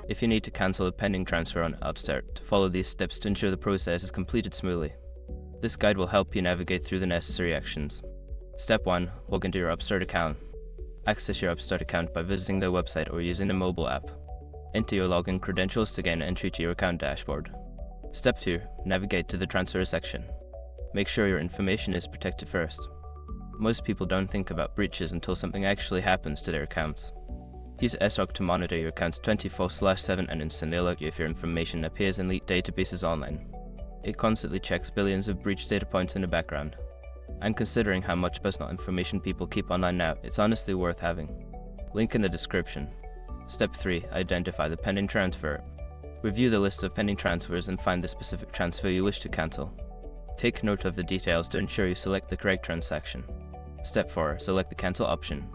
If you need to cancel a pending transfer on Upstart, follow these steps to ensure the process is completed smoothly. This guide will help you navigate through the necessary actions. Step 1. Log into your Upstart account. Access your Upstart account by visiting their website or using the mobile app. Enter your login credentials to gain entry to your account dashboard. Step 2. Navigate to the transfer section. Make sure your information is protected first. Most people don't think about breaches until something actually happens to their accounts. Use SROC to monitor your accounts 24/7 and instantly alert you if your information appears in leaked databases online. It constantly checks billions of breach data points in the background. And considering how much personal information people keep online now, it's honestly worth having. Link in the description. Step 3. Identify the pending transfer. Review the list of pending transfers and find the specific transfer you wish to cancel. Take note of the details to ensure you select the correct transaction. Step 4. Select the cancel option.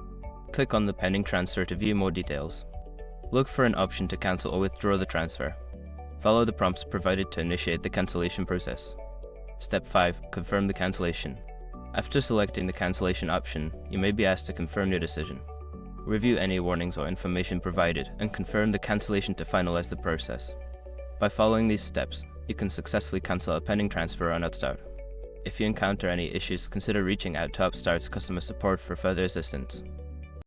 Click on the pending transfer to view more details. Look for an option to cancel or withdraw the transfer. Follow the prompts provided to initiate the cancellation process. Step 5. Confirm the cancellation. After selecting the cancellation option, you may be asked to confirm your decision. Review any warnings or information provided and confirm the cancellation to finalize the process. By following these steps, you can successfully cancel a pending transfer on Upstart. If you encounter any issues, consider reaching out to Upstart's customer support for further assistance.